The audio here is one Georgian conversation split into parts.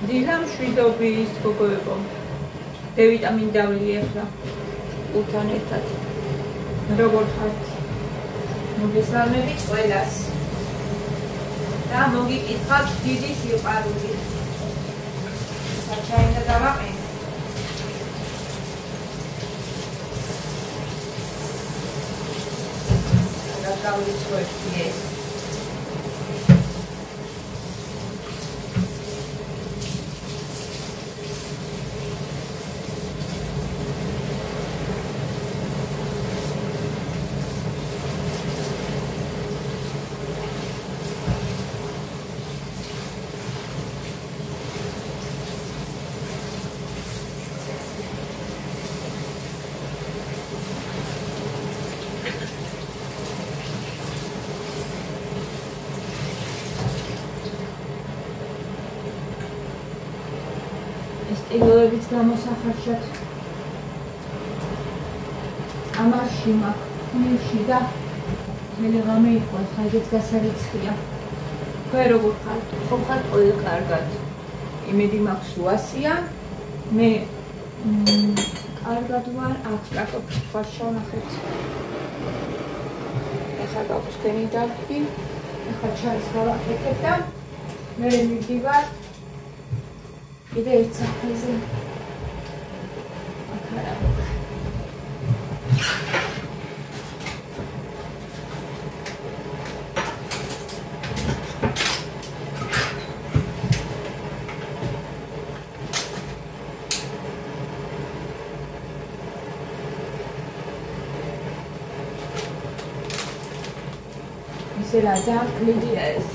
დილა მშვიდობის გოგოებო. დევიტამინი დავლიე ახლა. უთან ერთად. როგორ ხართ? მოგესალმებით ყველას. და მოგიკითხავთ დიდი სიყვარული. საჩაინდა დავაყენე. და გავიცხოვდი ეს. Ილოებიც გამოსახარშად ამაში მაქნილში და მელიღამე იყო, ხაიგეც გასარიცხია. თქვენ როგორ ხართ? ხო ხართ ყველა კარგად? იმედი მაქვს უასია. მე კარგად ვარ, აქ კაკოფ თქვას შევნახეთ. ეხლა გაქვს თქვენი დარბი, ეხლა ჩაის გავაკეთებ და მე მივდივარ კიდე ერთ საფრთხეზე. ისე რა ძალიან კლიდია ეს.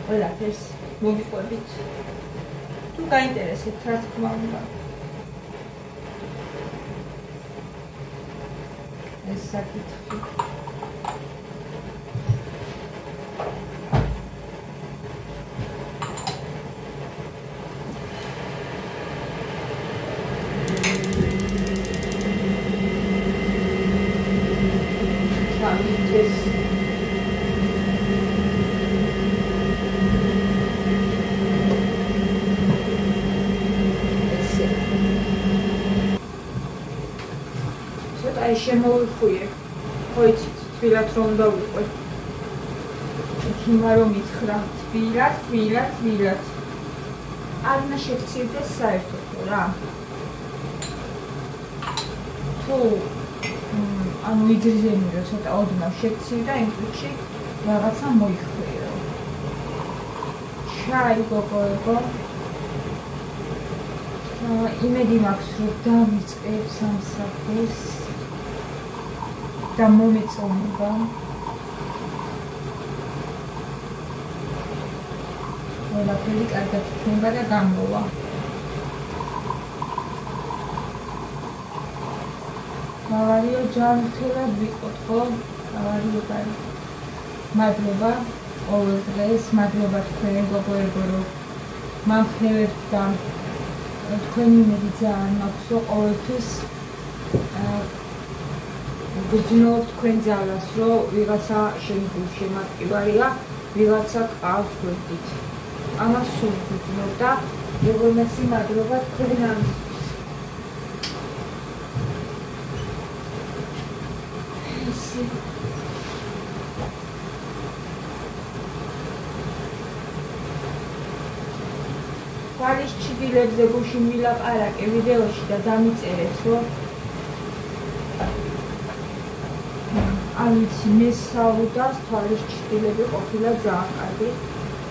ყველაფერს მოგიყვებით. თუ გაინტერესებთ, რა თქმა უნდა. ეს საკითხი. შემოვიხუიე. ხო იცით, თბილად რომ დავიყვე. იქიმა რომ ითხრა, თბილად. არ უნდა შევცირდეს საერთოდ რა. თუ ანუ იგრძენი რომ ცოტა ოდნავ შევცირდა, იმ წუთში რაღაცა მოიხუიე. შაი გოგოებო. იმედი მაქვს რომ დავიწყებ სამსახურს. და მომეწონება. ყველაფერი კარგად იქნება და გამოვა. გავარიო ჯანმრთელად ვიყოთ, ხო? გავარიო კარი. მადლობა ყოველ დღეს, მადლობა თქვენ გოგოებო, რომ მამხნევებთ და თქვენი იმედი ძალიან მაქვს, რომ ყოველთვის გძნობ თქვენ ძალას, რომ ვიღაცა შემდგომ შემატკივარია, ვიღაცა ყავს გვერდით. ამას სულ გძნობ და როგორ მეცი მადლობა თქვენ ამისთვის. თვალის ჩრდილებზე გუშინ ვილაპარაკე ვიდეოში და დამიწერეთ, რომ არ ვიცი, მე საუდას თვალის ჩრდილები ყოფილა ძალიან კარგი.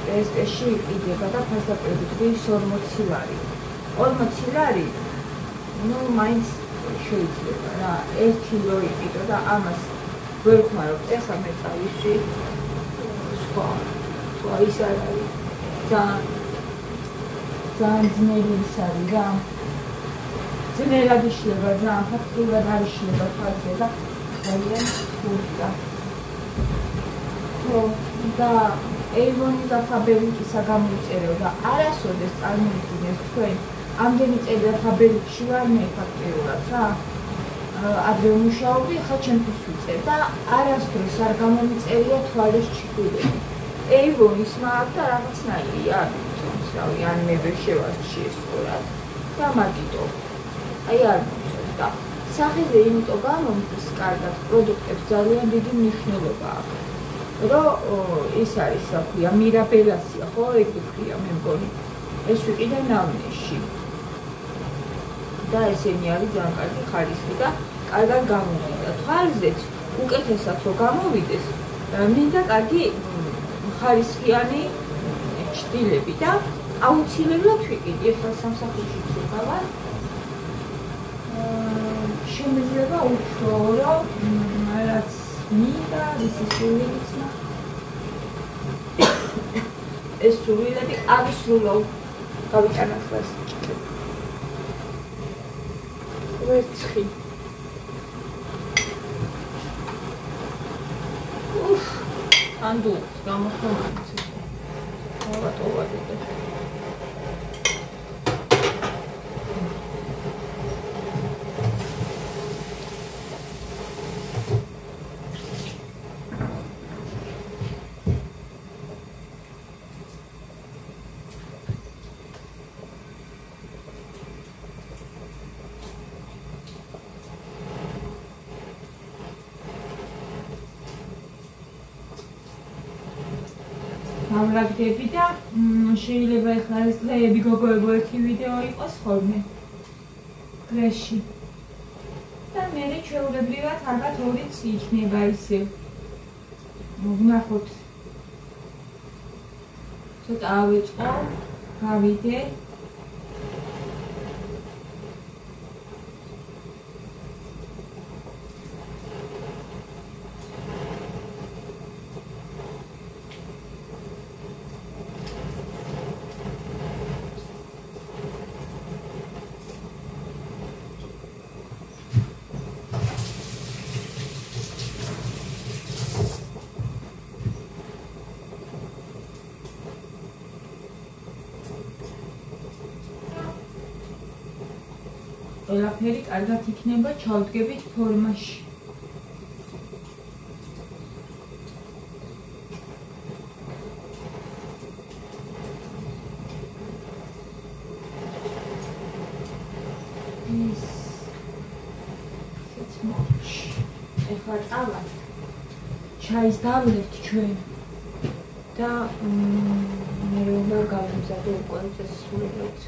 PSP-ში იყიდება და ფასდაპირებით ვის 40 ლარი. 40 ლარი, ну, მაინც შეიძლება რა, 1 ლო იყიდო და ამას ვერ ვხმარობ. ეხლა მე წავიში სხვა ის არ არის. ძალიან ძნელი ის არის რა. ძნელად იშლება, ძალიან ფაქტურად არ იშლება თვალზე და ძალიან ხურდა. და Avon-ის და Fabric-ისა გამოიწერო და არასოდეს წარმოვიდგინეს თქვენ ამდენი წელი Fabric-ში ვარ მე ფაქტიურად რა. ადრე ვმუშაობდი, ახლა ჩემთვის ვიწერ და არასდროს არ გამომიწერია თვალის ჭკუები. Avon-ის მაქვს და რაღაცნაირი არ მიწონს, რავი, ან მე ვერ შევარჩი ეს სწორად და მაგიტო. აი არ მიწონს და სახეზე იმიტომ გამომდის კარგად პროდუქტებს ძალიან დიდი მნიშვნელობა აქვს. რომ ის არის, რა ქვია, მირაბელასია, ხო, ეგ ვქრია მე მგონი. ეს ვიყიდა ნამნეში. და ესენი არის ძალიან კარგი ხარისხი და კარგად გამოვიდა. თვალზეც უკეთესად რომ გამოვიდეს, მინდა კარგი ხარისხიანი ჭრილები და აუცილებლად ვიყიდი. ეხლა სამსახურში ვიყავარ. შემიძლია უთხრო, რომ რაც მინდა, ისი სულიც ეს სულები აღისრულო გავიტანა ხლას ჭრილები. ვერცხი. ანდუ გამოხმაურებს. ავატოვადე. Avlagdები და შეიძლება ეხლა ეს დღეები გოგოებო ერთი ვიდეო იყოს ხოლმე დღეში და მე ჩვეულებრივად ალბათ 2-იც იქნება ისე ვნახოთ ცოტა ავეწყო გავიდე ყველაფერი კარგად იქნება ჩავდგებით ფორმაში. ეხლა წავალ ჩაის დავლევთ ჩვენ და მე უნდა გავიმზადო უკვე წესულებით.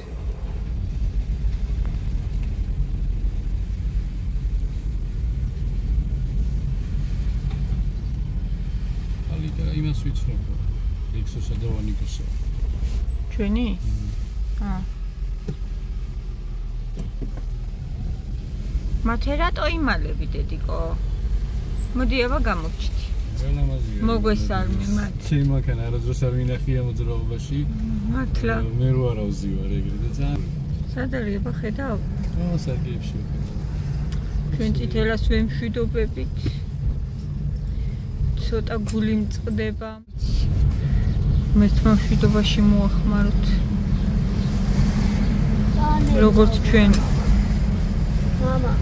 იმას ვიცნობ ექსოსა და ვანიკოსა ჩვენი? მათე რატო იმალები დედიკო? მოდი აბა გამოვჩითი. მოგვესალმე მათ. ჩემი მანქანა არასდროს არ მინახია მოძრაობაში. მართლა. მე რო არ ავზივარ ეგრე და ძალიან. სად არის აბა ხედავ? სარგეებში. ჩვენ წითელას ვემშვიდობებით. ცოტა გული მწყდება. მეც მშვიდობაში მოახმაროთ. როგორც ჩვენ მამა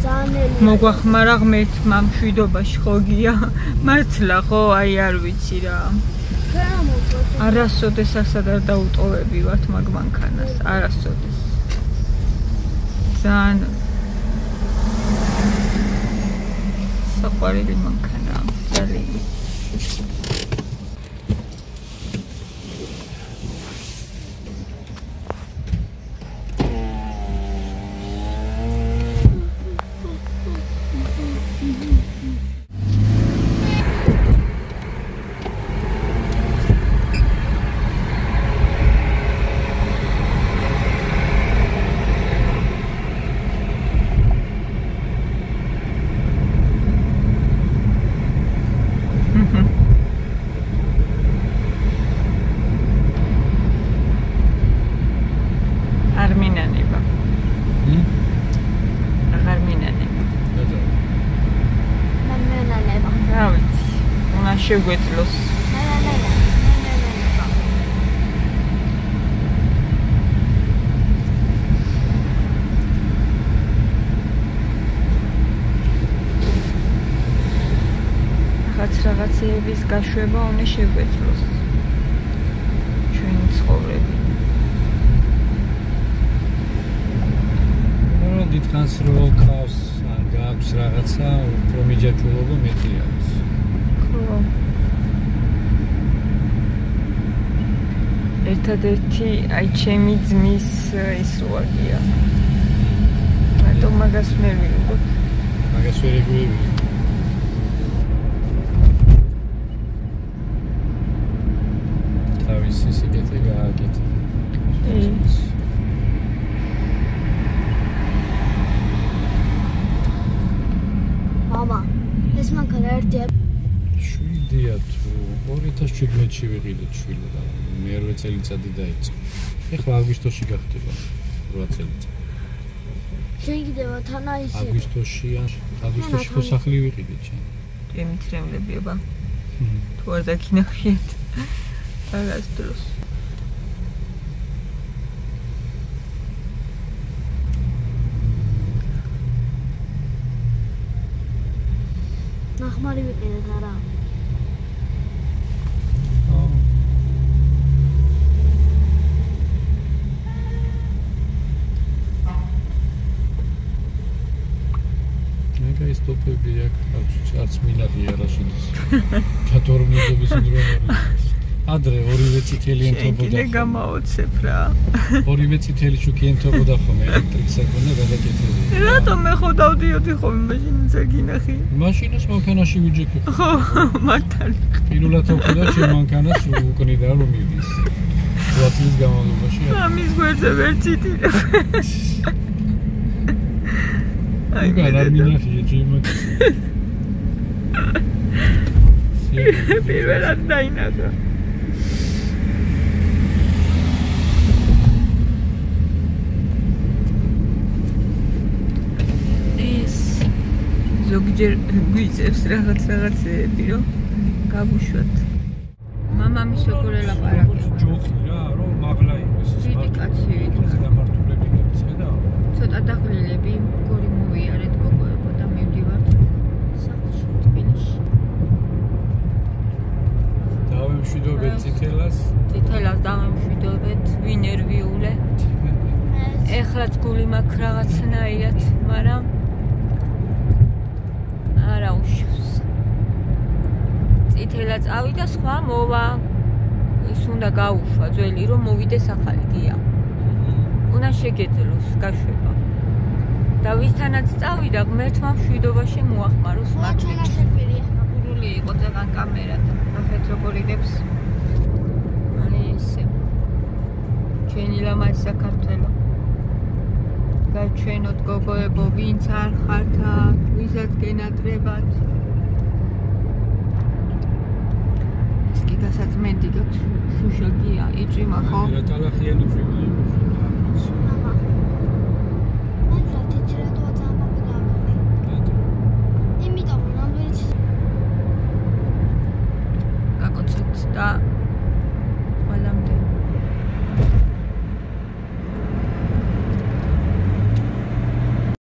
ძალიან მოგვახმარა ღმერთ მშვიდობაში ხო გია? მართლა ხო? აი არ ვიცი რა. არასოდეს ასად არ დაუტოვებივართ მაგ მანქანას, არასოდეს. ძალიან საყვარელი მანქანა. ძალიან შეგვეძლოს. რაღაცეების გაშვება უნდა შეგვეძლოს. ჩვენი ცხოვრები. დიდხანს რო ყავს, ან გაქვს რაღაცა, უფრო მიჯაჭვულობა მეტი არის. ხო. ერთადერთი აი ჩემი ძმის ის როაგია. მარტო მაგას ვერ ვიღოთ. მაგას ვერ ეგვიები. თავისი სიკეთე გააკეთა. Mama, ეს მანქანა ერთია. 7-ია თუ 2017-ში ვიყიდეთ შვილი და მე-8 წელიწადი დაიწყო. ეხლა აგვისტოში გახდება 8 წელიწადი. შეიძლება თან აისე. აგვისტოში ხო სახლი ვიყიდეთ შენ. ემიტრემლებია. თუ არ დაგინახიეთ. რაღაც დროს. ნახმარი ვიყიდეთ არა. მეგა ის ტოპები აქვს, არც მინაღი არა შედის. ჩათორმიდობის დროა. ადრე ორივე წითელი ენთობოდა. შეგინე გამაოცებ რა. ორივე წითელი შუქი ენთობოდა ხოლმე ელექტრიკს აკონა გადაკეთებული. რატომ მე ხო დავდიოდი ხოლმე მაშინაც აგინახი? მაშინაც მანქანაში ვიჯექი. ხო, მართალი. პირველად ვხვდა ჩემ მანქანას უკნიდა რომ მიდის. 8 წლის განმავლობაში. ამის გვერდზე ვერ ციტირებ. აი, არ მინახია ჩემო. პირველად დაინახა. ზოგჯერ გვიწევს რაღაცეები რომ გავუშვათ. მამამის როგორ ელაპარაკე? ჯოხი რა, რომ მაღლა იყოს ეს. დიდი კაცი ვიქნა. გამართულები გაიცედა. ცოტა დაღლილები, გორი მოვიარეთ გოგოებო და მივდივართ სახლში თბილისში. დავემშვიდობეთ წითელას. წითელას დავემშვიდობეთ, ვინერვიულე. ეხლაც გული მაქვს რაღაცნაირად, მაგრამ არა უშავს. წითელა წავიდა, სხვა მოვა. ის უნდა გაუშვა ძველი, რომ მოვიდეს ახალი გია. უნდა შეგეძლოს გაშვება. და ვისთანაც წავიდა, ღმერთმა მშვიდობაში მოახმაროს მართლაც. გურული იყო ძალიან კამერა და ნახეთ როგორ იდებს. აი ესე. ჩვენი ლამაზი საქართველო. გაჩვენოთ გოგოებო, ვინც არ ხართ, ვისაც გენატრებათ. ეს კი გასაწმენდი გაქვს, შუშაგია, იწვიმა ხო? რა ტალახიანი წვიმა იყო.